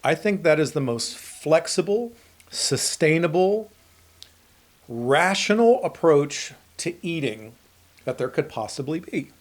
I think that is the most flexible, sustainable, rational approach to eating that there could possibly be.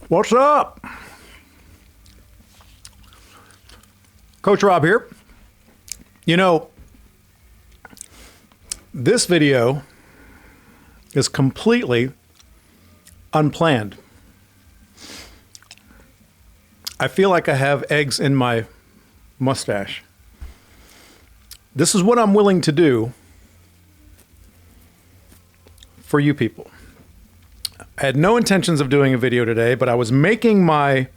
What's up? Coach Rob here. You know, this video is completely unplanned. I feel like I have eggs in my mustache. This is what I'm willing to do for you people. I had no intentions of doing a video today, but I was making my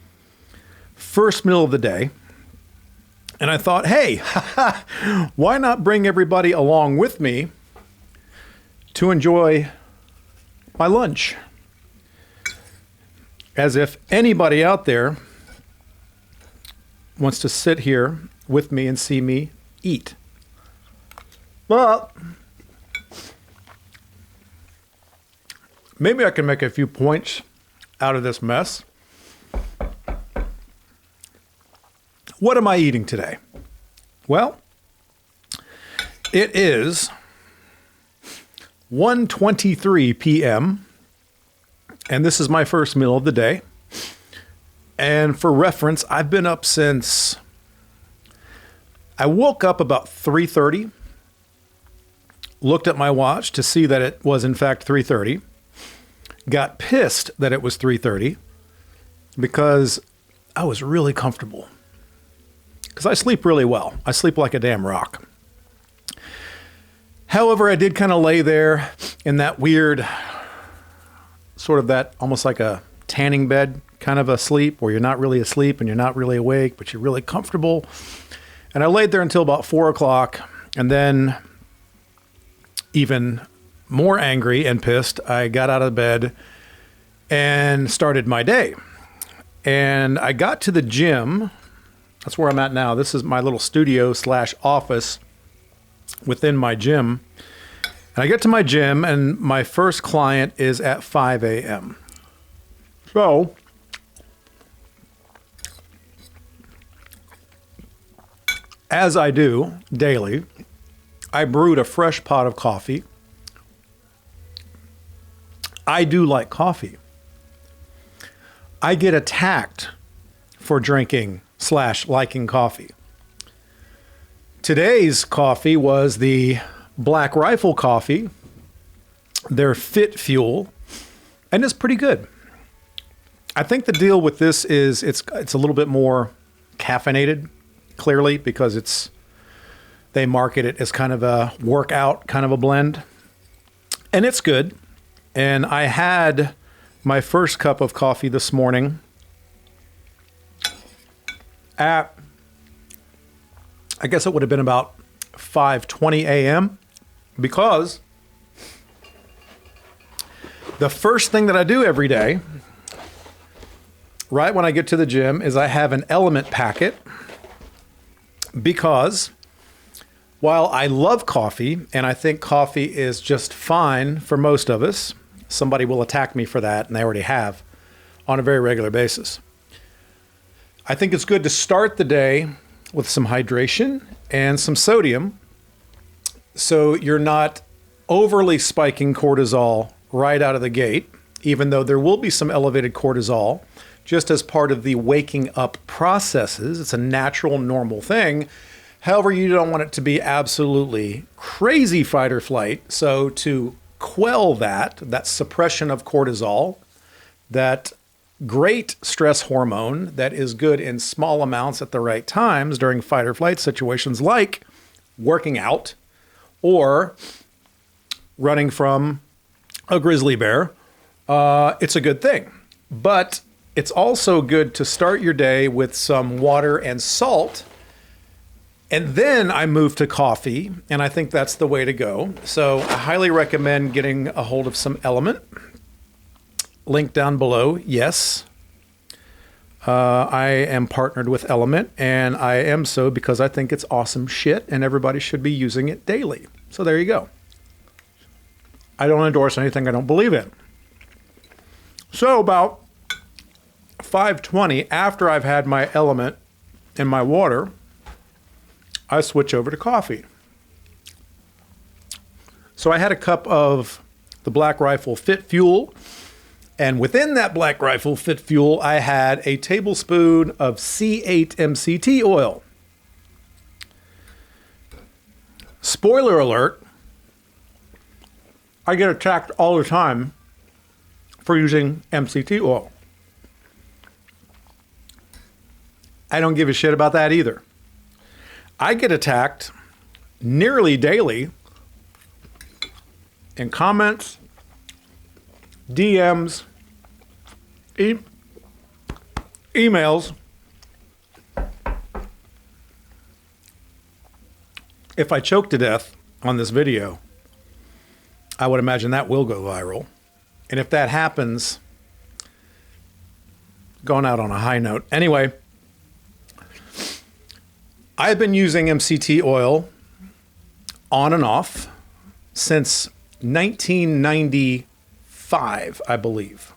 first meal of the day, and I thought, hey, why not bring everybody along with me to enjoy my lunch? As if anybody out there wants to sit here with me and see me eat. But maybe I can make a few points out of this mess. What am I eating today? Well, it is 1:23 p.m. and this is my first meal of the day. And for reference, I've been up since I woke up about 3:30, looked at my watch to see that it was in fact 3:30. Got pissed that it was 3:30 because I was really comfortable. Because I sleep really well. I sleep like a damn rock. However, I did kind of lay there in that weird, sort of that almost like a tanning bed kind of a sleep where you're not really asleep and you're not really awake, but you're really comfortable. And I laid there until about 4 o'clock, and then even more angry and pissed, I got out of bed and started my day. And I got to the gym. That's where I'm at now. This is my little studio / office within my gym. And I get to my gym, and my first client is at 5 a.m. So as I do daily, I brewed a fresh pot of coffee. I do like coffee. I get attacked for drinking / liking coffee. Today's coffee was the Black Rifle coffee, their Fit Fuel, and it's pretty good. I think the deal with this is it's a little bit more caffeinated, clearly, because they market it as kind of a workout kind of a blend, and it's good. And I had my first cup of coffee this morning at, I guess it would have been about 5:20 a.m. because the first thing that I do every day, right when I get to the gym, is I have an LMNT packet, because while I love coffee and I think coffee is just fine for most of us, somebody will attack me for that, and they already have on a very regular basis. I think it's good to start the day with some hydration and some sodium so you're not overly spiking cortisol right out of the gate, even though there will be some elevated cortisol just as part of the waking up processes. It's a natural, normal thing. However, you don't want it to be absolutely crazy fight or flight. So to quell that suppression of cortisol, that great stress hormone that is good in small amounts at the right times during fight or flight situations like working out or running from a grizzly bear, it's a good thing. But it's also good to start your day with some water and salt And then I moved to coffee, and I think that's the way to go. So I highly recommend getting a hold of some LMNT. Link down below, yes. I am partnered with LMNT, and I am so because I think it's awesome shit, and everybody should be using it daily. So there you go. I don't endorse anything I don't believe in. So about 5:20, after I've had my LMNT in my water, I switch over to coffee. So I had a cup of the Black Rifle Fit Fuel, and within that Black Rifle Fit Fuel, I had a tablespoon of C8 MCT oil. Spoiler alert, I get attacked all the time for using MCT oil. I don't give a shit about that either. I get attacked nearly daily in comments, DMs, emails. If I choke to death on this video, I would imagine that will go viral. And if that happens, going out on a high note. Anyway, I've been using MCT oil on and off since 1995, I believe.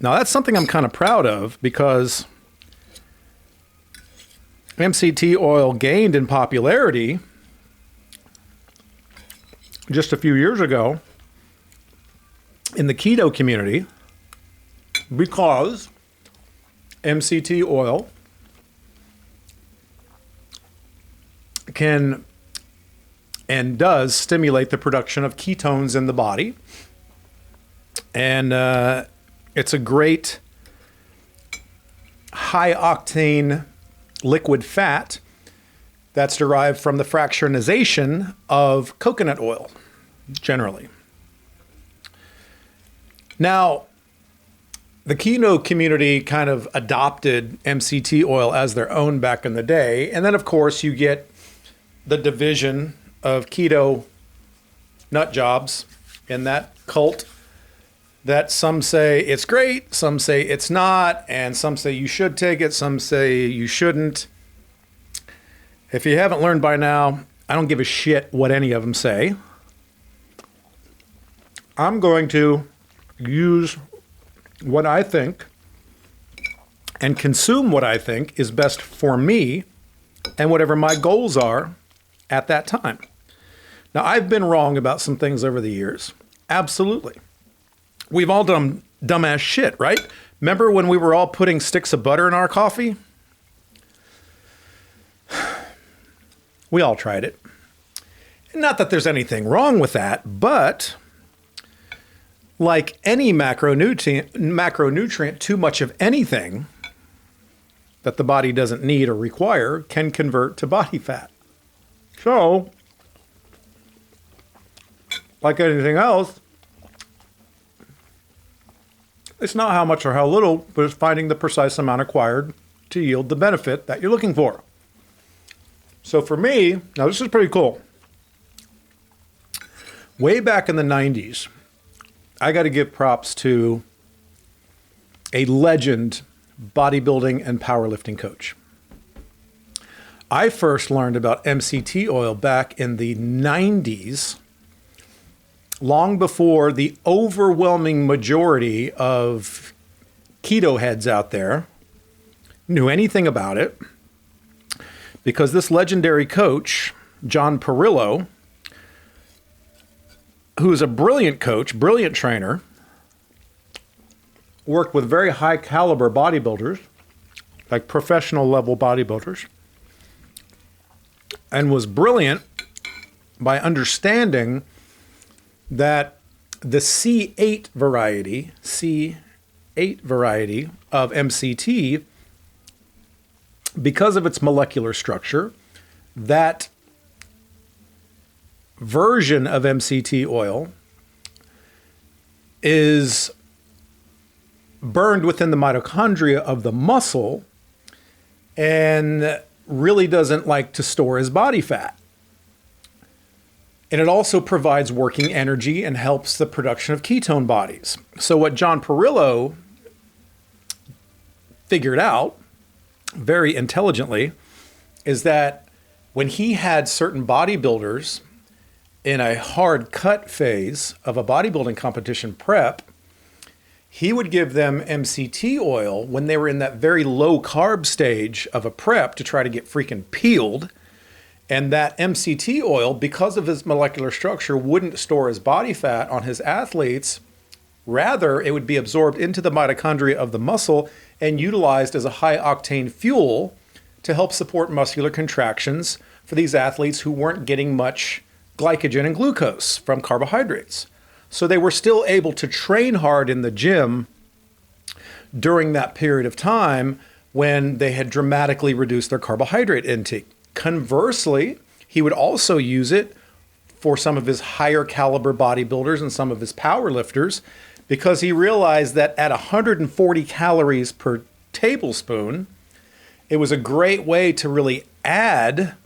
Now, that's something I'm kind of proud of because MCT oil gained in popularity just a few years ago in the keto community because MCT oil can and does stimulate the production of ketones in the body. And it's a great high octane liquid fat that's derived from the fractionization of coconut oil, generally. Now, the keto community kind of adopted MCT oil as their own back in the day. And then, of course, you get the division of keto nut jobs in that cult that some say it's great, some say it's not, and some say you should take it, some say you shouldn't. If you haven't learned by now, I don't give a shit what any of them say. I'm going to use what I think and consume what I think is best for me and whatever my goals are at that time. Now, I've been wrong about some things over the years. Absolutely. We've all done dumbass shit, right? Remember when we were all putting sticks of butter in our coffee? We all tried it. Not that there's anything wrong with that, but like any macronutrient, too much of anything that the body doesn't need or require can convert to body fat. So, like anything else, it's not how much or how little, but it's finding the precise amount required to yield the benefit that you're looking for. So for me, now this is pretty cool. Way back in the 90s, I got to give props to a legend bodybuilding and powerlifting coach. I first learned about MCT oil back in the 90s, long before the overwhelming majority of keto heads out there knew anything about it, because this legendary coach, John Perillo, who's a brilliant coach, brilliant trainer, worked with very high caliber bodybuilders, like professional level bodybuilders, and was brilliant by understanding that the C8 variety of MCT, because of its molecular structure, that version of MCT oil is burned within the mitochondria of the muscle, and really doesn't like to store his body fat. And it also provides working energy and helps the production of ketone bodies. So what John Perillo figured out very intelligently is that when he had certain bodybuilders in a hard cut phase of a bodybuilding competition prep, he would give them MCT oil when they were in that very low carb stage of a prep to try to get freaking peeled. And that MCT oil, because of his molecular structure, wouldn't store his body fat on his athletes. Rather, it would be absorbed into the mitochondria of the muscle and utilized as a high octane fuel to help support muscular contractions for these athletes who weren't getting much glycogen and glucose from carbohydrates. So they were still able to train hard in the gym during that period of time when they had dramatically reduced their carbohydrate intake. Conversely, he would also use it for some of his higher caliber bodybuilders and some of his power lifters, because he realized that at 140 calories per tablespoon, it was a great way to really add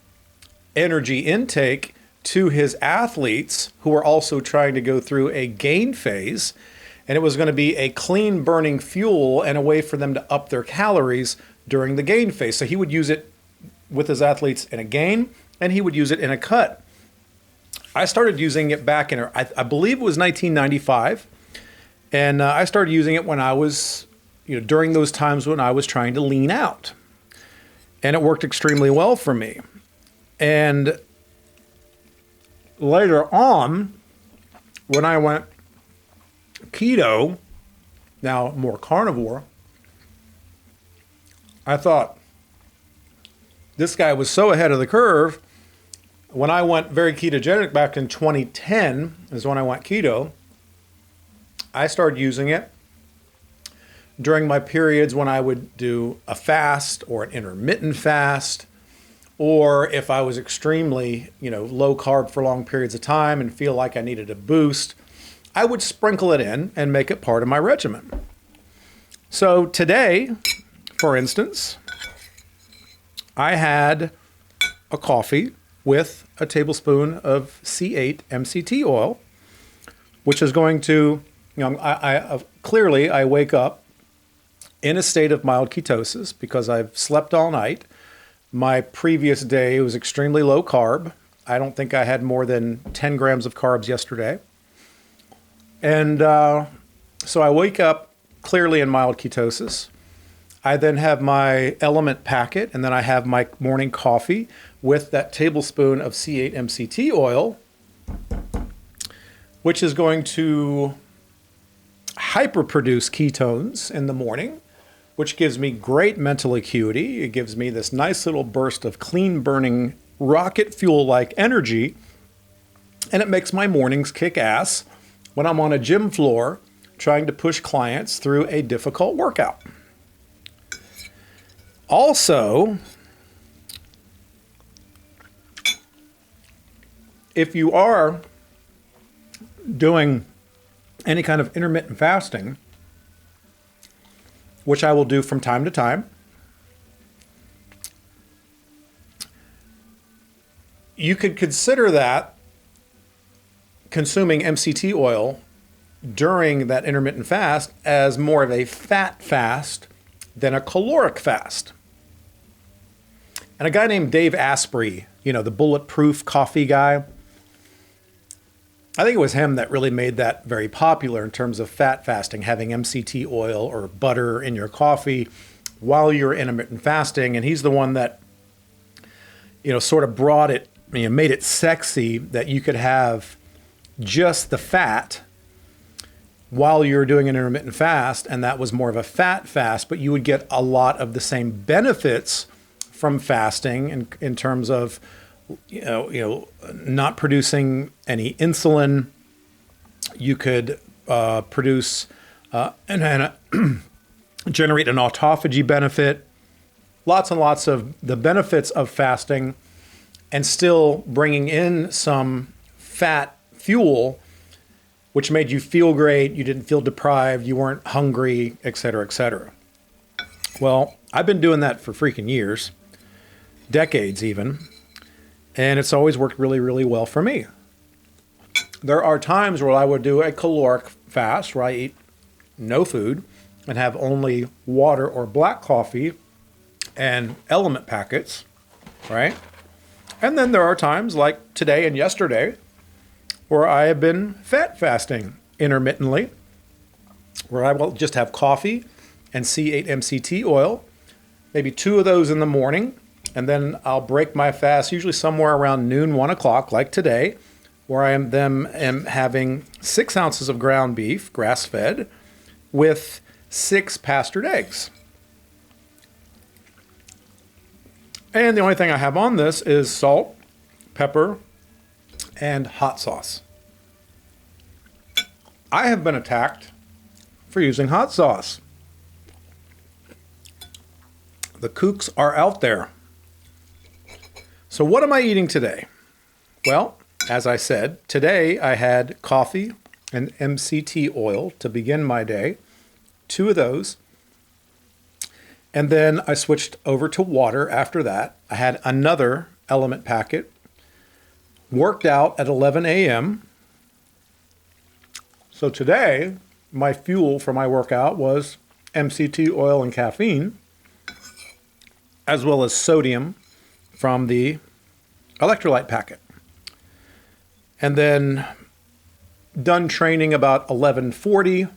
energy intake to his athletes who were also trying to go through a gain phase. And it was going to be a clean burning fuel and a way for them to up their calories during the gain phase. So he would use it with his athletes in a gain, and he would use it in a cut. I started using it back in, I believe it was 1995. And I started using it when I was, during those times when I was trying to lean out. And it worked extremely well for me. And later on, when I went keto, now more carnivore, I thought, this guy was so ahead of the curve. When I went very ketogenic back in 2010 is when I went keto. I started using it during my periods when I would do a fast or an intermittent fast, or if I was extremely, low carb for long periods of time and feel like I needed a boost, I would sprinkle it in and make it part of my regimen. So today, for instance, I had a coffee with a tablespoon of C8 MCT oil, which is going to, clearly I wake up in a state of mild ketosis because I've slept all night. My previous day was extremely low carb. I don't think I had more than 10 grams of carbs yesterday. And so I wake up clearly in mild ketosis. I then have my LMNT packet, and then I have my morning coffee with that tablespoon of C8 MCT oil, which is going to hyperproduce ketones in the morning, which gives me great mental acuity. It gives me this nice little burst of clean burning rocket fuel-like energy, and it makes my mornings kick ass when I'm on a gym floor trying to push clients through a difficult workout. Also, if you are doing any kind of intermittent fasting, which I will do from time to time, you could consider that consuming MCT oil during that intermittent fast as more of a fat fast than a caloric fast. And a guy named Dave Asprey, the bulletproof coffee guy, I think it was him that really made that very popular in terms of fat fasting, having MCT oil or butter in your coffee while you're intermittent fasting. And he's the one that, sort of brought it, made it sexy that you could have just the fat while you're doing an intermittent fast, and that was more of a fat fast, but you would get a lot of the same benefits from fasting in terms of not producing any insulin. You could produce and generate an autophagy benefit, lots and lots of the benefits of fasting, and still bringing in some fat fuel, which made you feel great. You didn't feel deprived. You weren't hungry, et cetera, et cetera. Well, I've been doing that for freaking years. decades even. And it's always worked really, really well for me. There are times where I would do a caloric fast where I eat no food and have only water or black coffee and LMNT packets, right? And then there are times like today and yesterday where I have been fat fasting intermittently, where I will just have coffee and C8 MCT oil, maybe 2 of those in the morning, and then I'll break my fast usually somewhere around noon, 1 o'clock, like today, where I am having 6 ounces of ground beef, grass-fed, with 6 pastured eggs. And the only thing I have on this is salt, pepper, and hot sauce. I have been attacked for using hot sauce. The kooks are out there. So what am I eating today? Well, as I said, today I had coffee and MCT oil to begin my day, 2 of those. And then I switched over to water after that. I had another LMNT packet, worked out at 11 a.m. So today, my fuel for my workout was MCT oil and caffeine, as well as sodium from the electrolyte packet. And then done training about 11:40,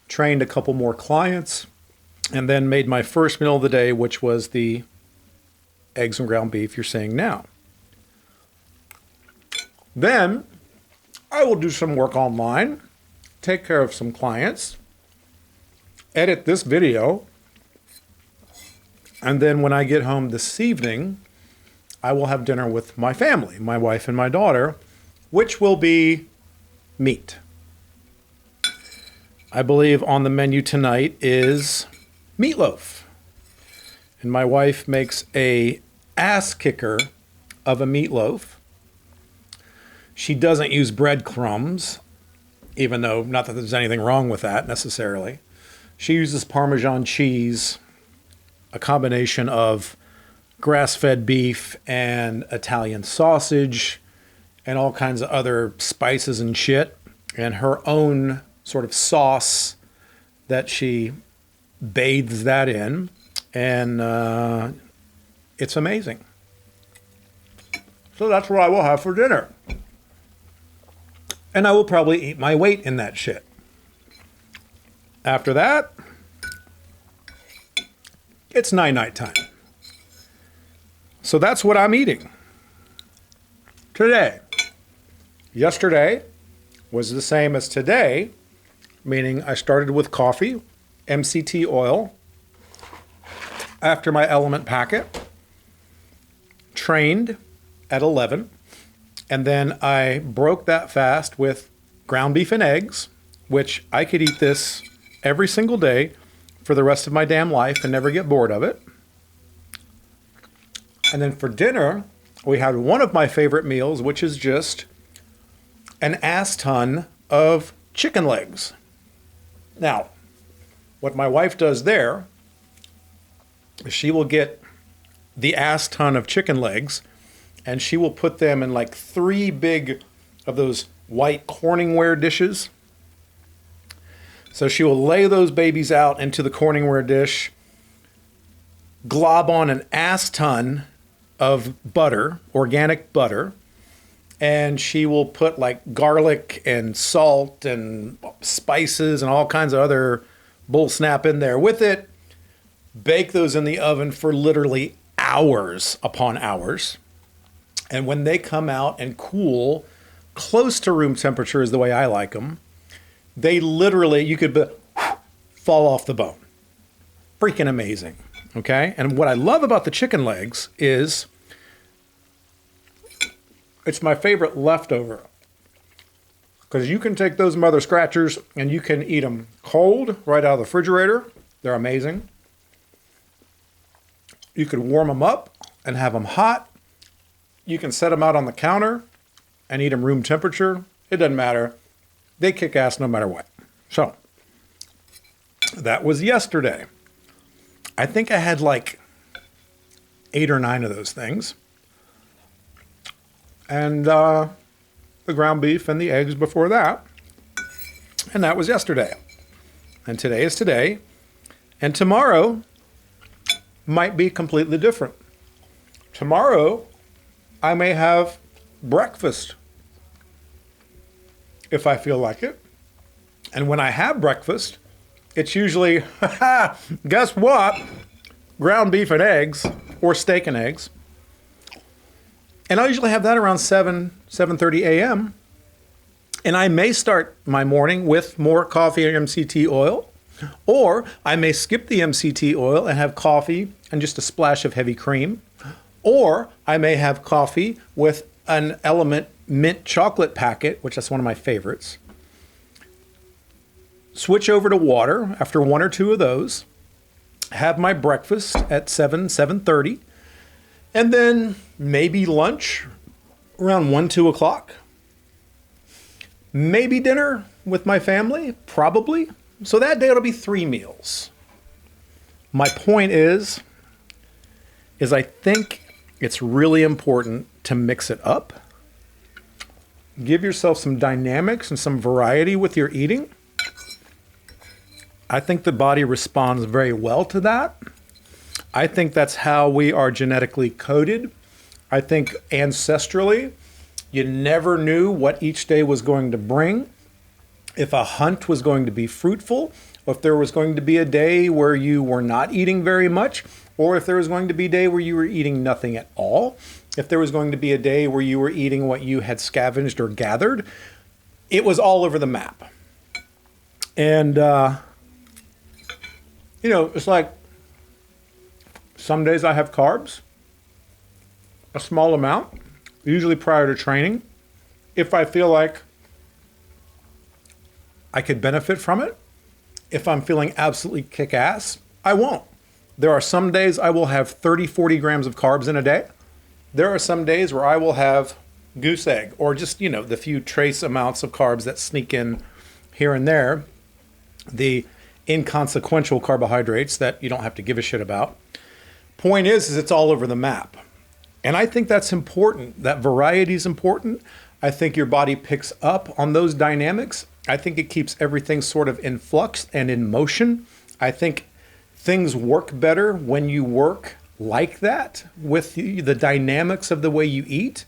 trained a couple more clients, and then made my first meal of the day, which was the eggs and ground beef you're seeing now. Then I will do some work online, take care of some clients, edit this video, and then when I get home this evening, I will have dinner with my family, my wife and my daughter, which will be meat. I believe on the menu tonight is meatloaf. And my wife makes a ass kicker of a meatloaf. She doesn't use breadcrumbs, even though not that there's anything wrong with that necessarily. She uses Parmesan cheese, a combination of grass-fed beef and Italian sausage and all kinds of other spices and shit, and her own sort of sauce that she bathes that in, and it's amazing. So that's what I will have for dinner. And I will probably eat my weight in that shit. After that, it's night time. So that's what I'm eating today. Yesterday was the same as today, meaning I started with coffee, MCT oil, after my LMNT packet, trained at 11, and then I broke that fast with ground beef and eggs, which I could eat this every single day for the rest of my damn life and never get bored of it. And then for dinner, we had one of my favorite meals, which is just an ass ton of chicken legs. Now, what my wife does there is she will get the ass ton of chicken legs and she will put them in like 3 big of those white Corningware dishes. So she will lay those babies out into the Corningware dish, glob on an ass ton of butter, organic butter, and she will put like garlic and salt and spices and all kinds of other bull snap in there with it. Bake those in the oven for literally hours upon hours. And when they come out and cool, close to room temperature is the way I like them, they literally, you could fall off the bone. Freaking amazing, okay? And what I love about the chicken legs is it's my favorite leftover, because you can take those mother scratchers and you can eat them cold right out of the refrigerator. They're amazing. You could warm them up and have them hot. You can set them out on the counter and eat them room temperature. It doesn't matter. They kick ass no matter what. So that was yesterday. I think I had like 8 or 9 of those things. And the ground beef and the eggs before that. And that was yesterday. And today is today. And tomorrow might be completely different. Tomorrow, I may have breakfast if I feel like it. And when I have breakfast, it's usually, guess what? Ground beef and eggs, or steak and eggs. And I usually have that around 7:30 a.m. And I may start my morning with more coffee and MCT oil, or I may skip the MCT oil and have coffee and just a splash of heavy cream, or I may have coffee with an LMNT mint chocolate packet, which is one of my favorites. Switch over to water after 1 or 2 of those, have my breakfast at 7:30, and then maybe lunch around 1, 2 o'clock. Maybe dinner with my family, probably. So that day it'll be 3 meals. My point is I think it's really important to mix it up. Give yourself some dynamics and some variety with your eating. I think the body responds very well to that. I think that's how we are genetically coded. I think ancestrally, you never knew what each day was going to bring. If a hunt was going to be fruitful, or if there was going to be a day where you were not eating very much, or if there was going to be a day where you were eating nothing at all, if there was going to be a day where you were eating what you had scavenged or gathered, it was all over the map. And, it's like some days I have carbs, a small amount, usually prior to training. If I feel like I could benefit from it, if I'm feeling absolutely kick-ass, I won't. There are some days I will have 30, 40 grams of carbs in a day. There are some days where I will have goose egg or just, the few trace amounts of carbs that sneak in here and there, the inconsequential carbohydrates that you don't have to give a shit about. Point is it's all over the map. And I think that's important. That variety is important. I think your body picks up on those dynamics. I think it keeps everything sort of in flux and in motion. I think things work better when you work like that with the dynamics of the way you eat.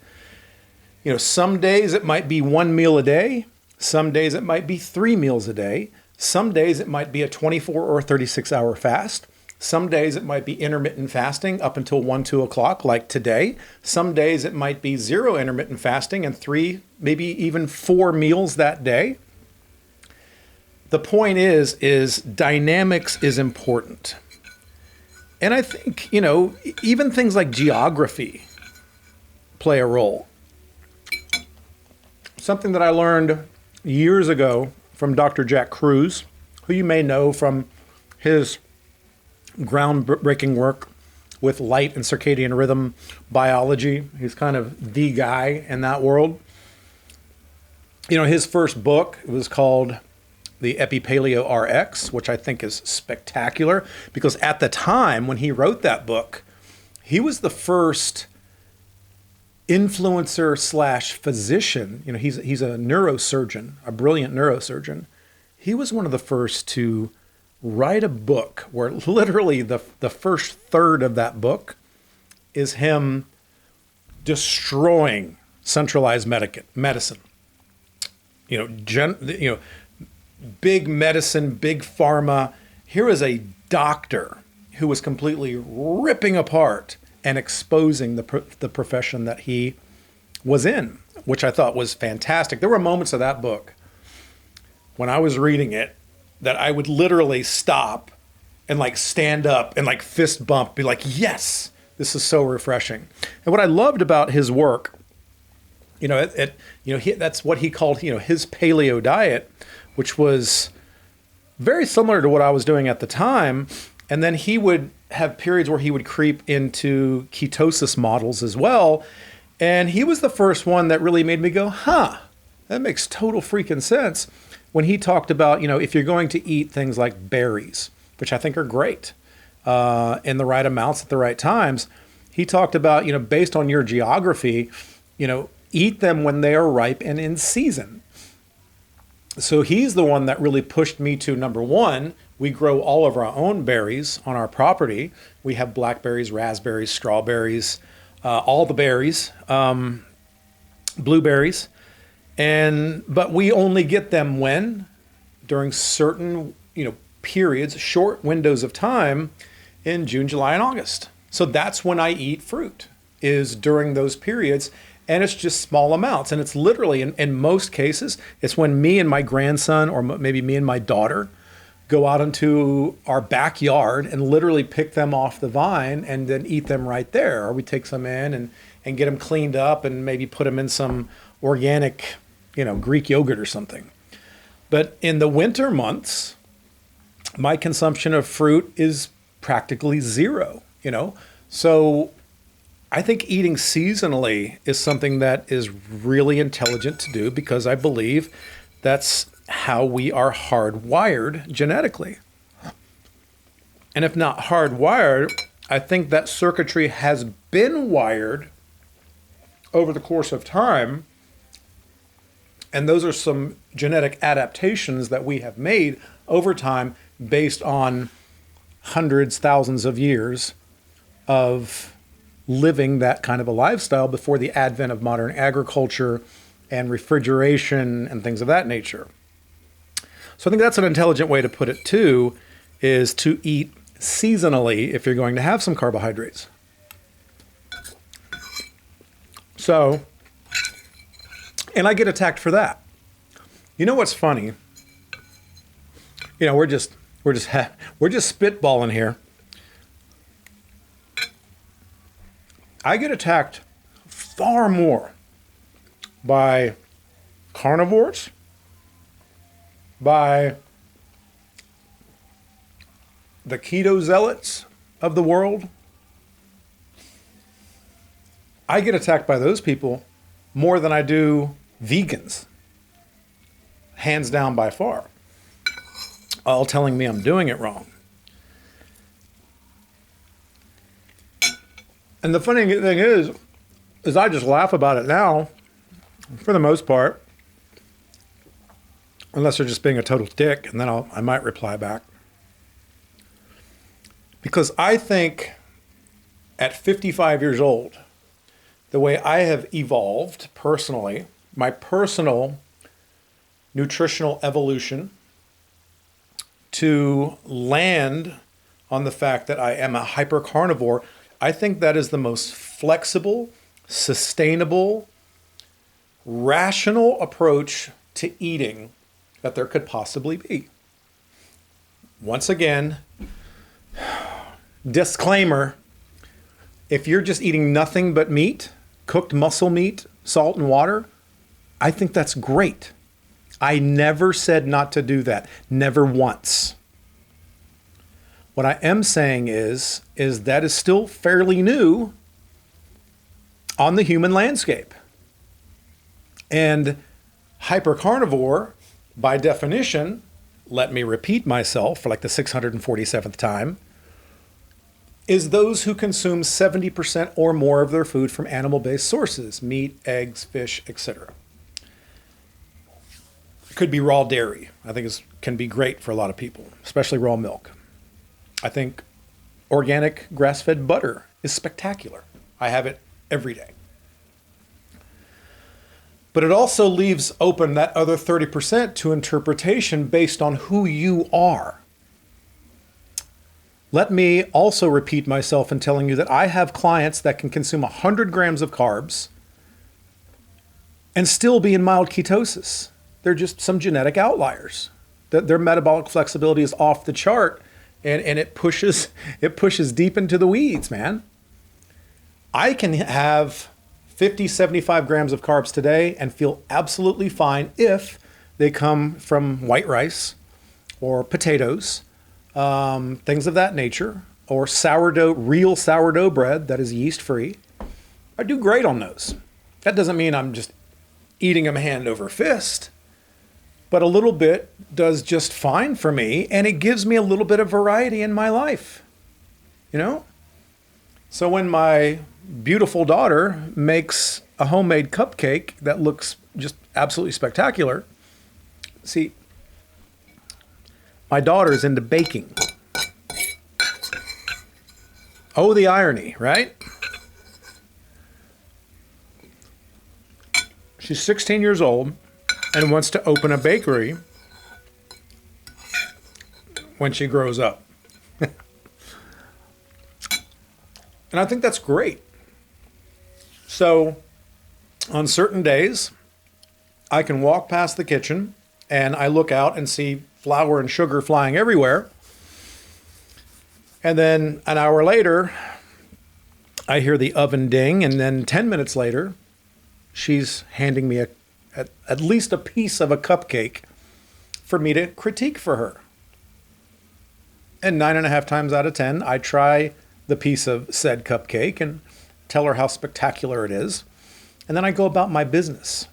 Some days it might be 1 meal a day. Some days it might be 3 meals a day. Some days it might be a 24 or 36-hour fast. Some days it might be intermittent fasting up until 1, 2 o'clock, like today. Some days it might be 0 intermittent fasting and 3, maybe even 4 meals that day. The point is dynamics is important. And I think, even things like geography play a role. Something that I learned years ago from Dr. Jack Kruse, who you may know from his groundbreaking work with light and circadian rhythm biology. He's kind of the guy in that world. His first book was called The Epipaleo RX, which I think is spectacular because at the time when he wrote that book, he was the first influencer / physician. He's a neurosurgeon, a brilliant neurosurgeon. He was one of the first to write a book where literally the first third of that book is him destroying centralized medicine. Big medicine, big pharma. Here is a doctor who was completely ripping apart and exposing the profession that he was in, which I thought was fantastic. There were moments of that book when I was reading it that I would literally stop and stand up and fist bump, be like, yes, this is so refreshing. And what I loved about his work, that's what he called, his paleo diet, which was very similar to what I was doing at the time. And then he would have periods where he would creep into ketosis models as well. And he was the first one that really made me go, that makes total freaking sense. When he talked about, if you're going to eat things like berries, which I think are great, in the right amounts at the right times, He talked about, based on your geography, eat them when they are ripe and in season. So he's the one that really pushed me to, number one, we grow all of our own berries on our property. We have blackberries, raspberries, strawberries, all the berries, blueberries. But we only get them when? During certain, periods, short windows of time in June, July, and August. So that's when I eat fruit, is during those periods. And it's just small amounts. And it's literally, in most cases, it's when me and my grandson, or maybe me and my daughter, go out into our backyard and literally pick them off the vine and then eat them right there. Or we take some in and get them cleaned up and maybe put them in some organic, Greek yogurt or something. But in the winter months, my consumption of fruit is practically zero, So I think eating seasonally is something that is really intelligent to do, because I believe that's how we are hardwired genetically. And if not hardwired, I think that circuitry has been wired over the course of time. And those are some genetic adaptations that we have made over time based on hundreds, thousands of years of living that kind of a lifestyle before the advent of modern agriculture and refrigeration and things of that nature. So I think that's an intelligent way to put it too, is to eat seasonally if you're going to have some carbohydrates. So, and I get attacked for that. You know what's funny? We're just spitballing here. I get attacked far more by carnivores, by the keto zealots of the world. I get attacked by those people more than I do vegans, hands down by far, all telling me I'm doing it wrong. And the funny thing is I just laugh about it now, for the most part, unless they're just being a total dick, and then I might reply back. Because I think at 55 years old, the way I have evolved personally, my personal nutritional evolution to land on the fact that I am a hypercarnivore, I think that is the most flexible, sustainable, rational approach to eating that there could possibly be. Once again, disclaimer, if you're just eating nothing but meat, cooked muscle meat, salt and water, I think that's great. I never said not to do that. Never once. What I am saying is that is still fairly new on the human landscape. And hypercarnivore, by definition, let me repeat myself for like the 647th time, is those who consume 70% or more of their food from animal-based sources, meat, eggs, fish, etc. It could be raw dairy. I think it can be great for a lot of people, especially raw milk. I think organic grass-fed butter is spectacular. I have it every day. But it also leaves open that other 30% to interpretation based on who you are. Let me also repeat myself in telling you that I have clients that can consume 100 grams of carbs and still be in mild ketosis. They're just some genetic outliers. Their metabolic flexibility is off the chart, and it pushes deep into the weeds, man. I can have 50, 75 grams of carbs today and feel absolutely fine if they come from white rice or potatoes, things of that nature, or sourdough, real sourdough bread that is yeast-free. I do great on those. That doesn't mean I'm just eating them hand over fist, but a little bit does just fine for me, and it gives me a little bit of variety in my life, So when my beautiful daughter makes a homemade cupcake that looks just absolutely spectacular, see, my daughter's into baking. Oh, the irony, right? She's 16 years old and wants to open a bakery when she grows up. And I think that's great. So on certain days, I can walk past the kitchen and I look out and see flour and sugar flying everywhere. And then an hour later, I hear the oven ding. And then 10 minutes later, she's handing me at least a piece of a cupcake for me to critique for her. And 9.5 times out of 10, I try the piece of said cupcake and tell her how spectacular it is. And then I go about my business.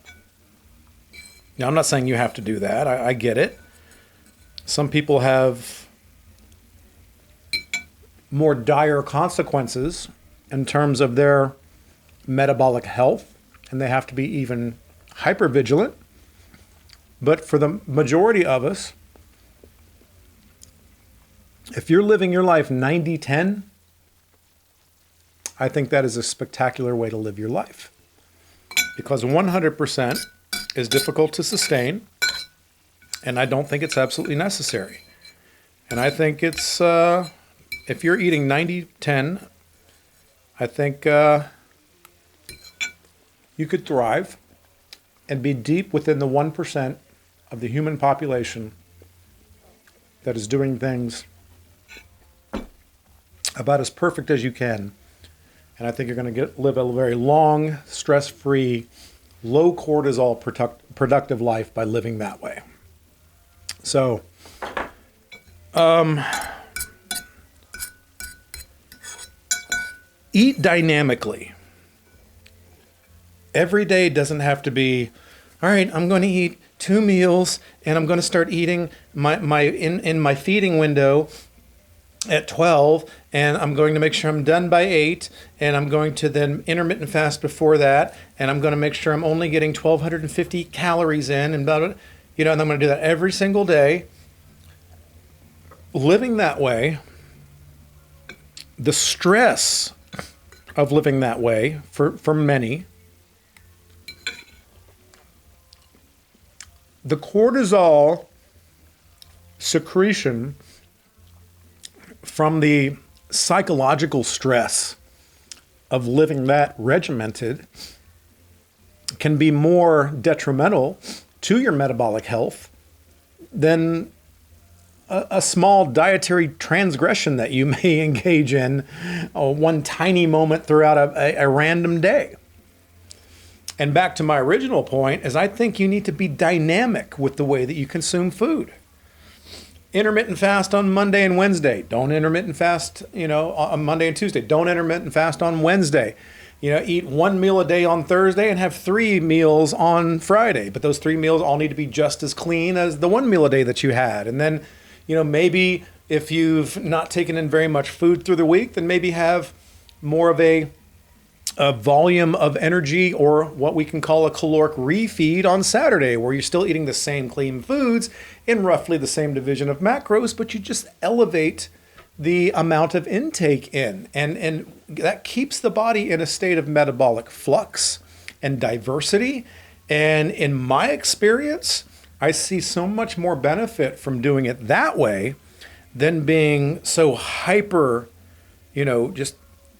Now, I'm not saying you have to do that. I get it. Some people have more dire consequences in terms of their metabolic health, and they have to be even hyper vigilant. But for the majority of us, if you're living your life 90-10, I think that is a spectacular way to live your life. Because 100% is difficult to sustain, and I don't think it's absolutely necessary. And I think it's, if you're eating 90-10, I think you could thrive and be deep within the 1% of the human population that is doing things about as perfect as you can. And I think you're going to live a very long, stress-free, low cortisol productive life by living that way. So, eat dynamically. Every day doesn't have to be, all right, I'm going to eat 2 meals and I'm going to start eating in my feeding window at 12, and I'm going to make sure I'm done by 8, and I'm going to then intermittent fast before that, and I'm going to make sure I'm only getting 1,250 calories in, and blah, blah, and I'm going to do that every single day. Living that way, the stress of living that way for many, the cortisol secretion from the psychological stress of living that regimented can be more detrimental to your metabolic health than a small dietary transgression that you may engage in one tiny moment throughout a random day. And back to my original point is I think you need to be dynamic with the way that you consume food. Intermittent fast on Monday and Wednesday. Don't intermittent fast, on Monday and Tuesday. Don't intermittent fast on Wednesday. Eat 1 meal a day on Thursday and have 3 meals on Friday. But those 3 meals all need to be just as clean as the 1 meal a day that you had. And then, maybe if you've not taken in very much food through the week, then maybe have more of a volume of energy, or what we can call a caloric refeed on Saturday, where you're still eating the same clean foods in roughly the same division of macros, but you just elevate the amount of intake in. And that keeps the body in a state of metabolic flux and diversity. And in my experience, I see so much more benefit from doing it that way than being so hyper, just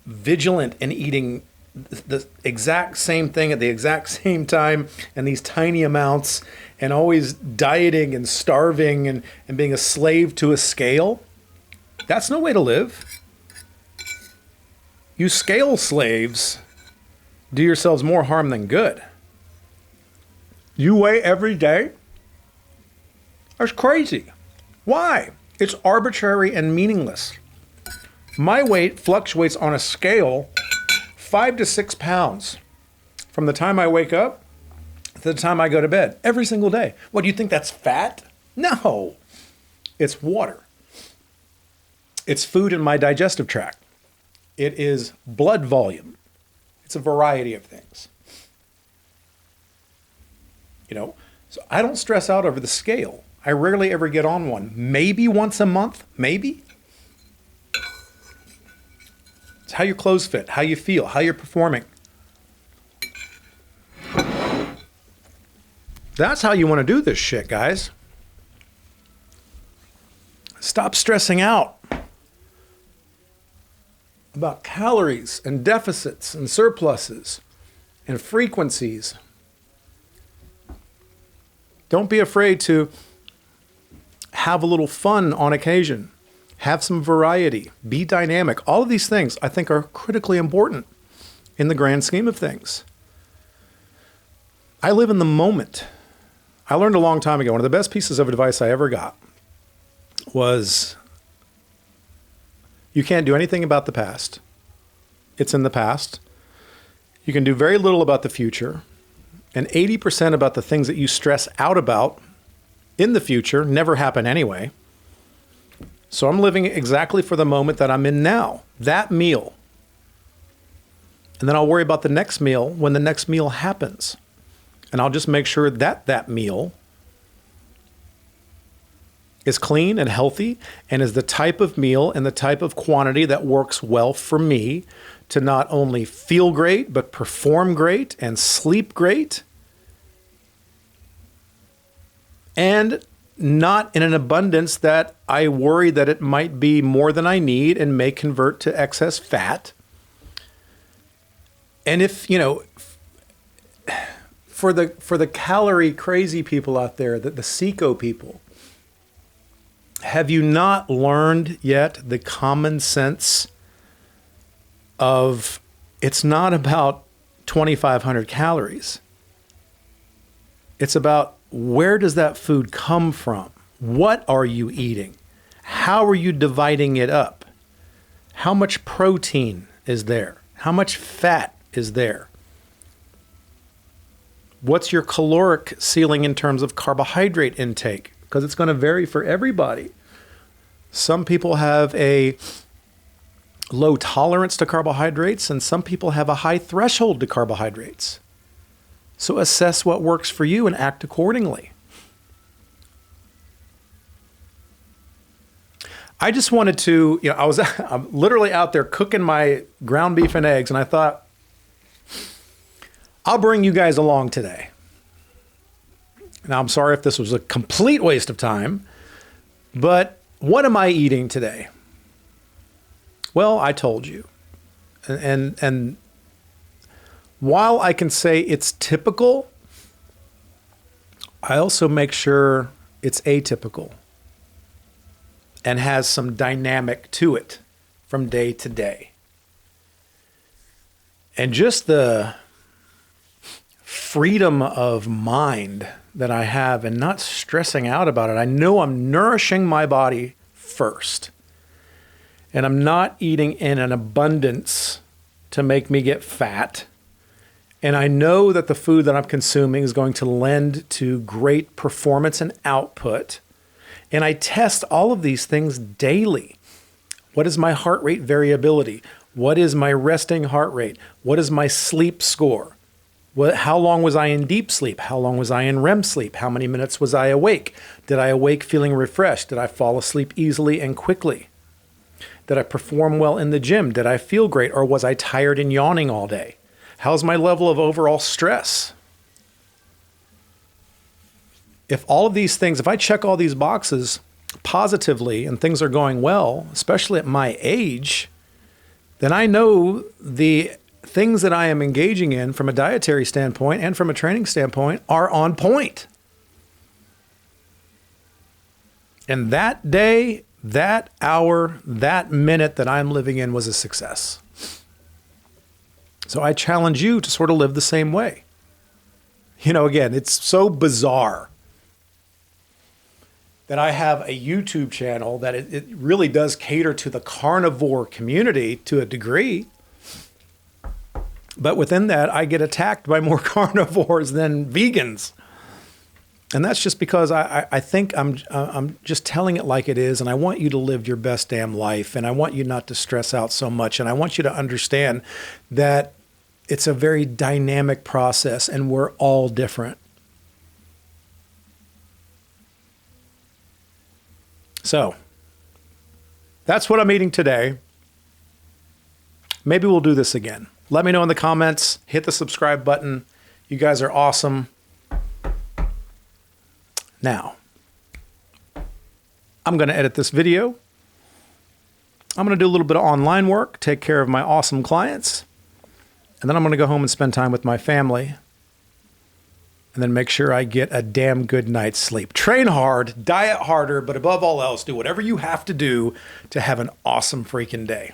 vigilant and eating the exact same thing at the exact same time and these tiny amounts, and always dieting and starving and being a slave to a scale. That's no way to live. You scale slaves do yourselves more harm than good. You weigh every day? That's crazy. Why? It's arbitrary and meaningless. My weight fluctuates on a scale 5 to 6 pounds from the time I wake up to the time I go to bed every single day. What, do you think that's fat? No, it's water. It's food in my digestive tract. It is blood volume. It's a variety of things. So I don't stress out over the scale. I rarely ever get on one. Maybe once a month, maybe. It's how your clothes fit, how you feel, how you're performing. That's how you want to do this shit, guys. Stop stressing out about calories and deficits and surpluses and frequencies. Don't be afraid to have a little fun on occasion. Have some variety. Be dynamic. All of these things I think are critically important in the grand scheme of things. I live in the moment. I learned a long time ago, one of the best pieces of advice I ever got was, you can't do anything about the past. It's in the past. You can do very little about the future. And 80% about the things that you stress out about in the future never happen anyway. So I'm living exactly for the moment that I'm in now, that meal. And then I'll worry about the next meal when the next meal happens. And I'll just make sure that that meal is clean and healthy and is the type of meal and the type of quantity that works well for me to not only feel great, but perform great and sleep great. And not in an abundance that I worry that it might be more than I need and may convert to excess fat. And if, for the calorie crazy people out there, the seco people, have you not learned yet the common sense of it's not about 2,500 calories. It's about, where does that food come from? What are you eating? How are you dividing it up? How much protein is there? How much fat is there? What's your caloric ceiling in terms of carbohydrate intake? Because it's going to vary for everybody. Some people have a low tolerance to carbohydrates, and some people have a high threshold to carbohydrates. So assess what works for you and act accordingly. I just wanted to, I'm literally out there cooking my ground beef and eggs, and I thought, I'll bring you guys along today. Now, I'm sorry if this was a complete waste of time, but what am I eating today? Well, I told you. And while I can say it's typical, I also make sure it's atypical and has some dynamic to it from day to day. And just the freedom of mind that I have and not stressing out about it. I know I'm nourishing my body first. And I'm not eating in an abundance to make me get fat. And I know that the food that I'm consuming is going to lend to great performance and output. And I test all of these things daily. What is my heart rate variability? What is my resting heart rate? What is my sleep score? How long was I in deep sleep? How long was I in REM sleep? How many minutes was I awake? Did I awake feeling refreshed? Did I fall asleep easily and quickly? Did I perform well in the gym? Did I feel great, or was I tired and yawning all day? How's my level of overall stress? If all of these things, if I check all these boxes positively and things are going well, especially at my age, then I know the things that I am engaging in from a dietary standpoint and from a training standpoint are on point. And that day, that hour, that minute that I'm living in was a success. So I challenge you to sort of live the same way. Again, it's so bizarre that I have a YouTube channel that it really does cater to the carnivore community to a degree. But within that, I get attacked by more carnivores than vegans. And that's just because I think I'm just telling it like it is, and I want you to live your best damn life, and I want you not to stress out so much, and I want you to understand that it's a very dynamic process, and we're all different. So that's what I'm eating today. Maybe we'll do this again. Let me know in the comments. Hit the subscribe button. You guys are awesome. Now, I'm going to edit this video. I'm going to do a little bit of online work, take care of my awesome clients, and then I'm going to go home and spend time with my family, and then make sure I get a damn good night's sleep. Train hard, diet harder, but above all else, do whatever you have to do to have an awesome freaking day.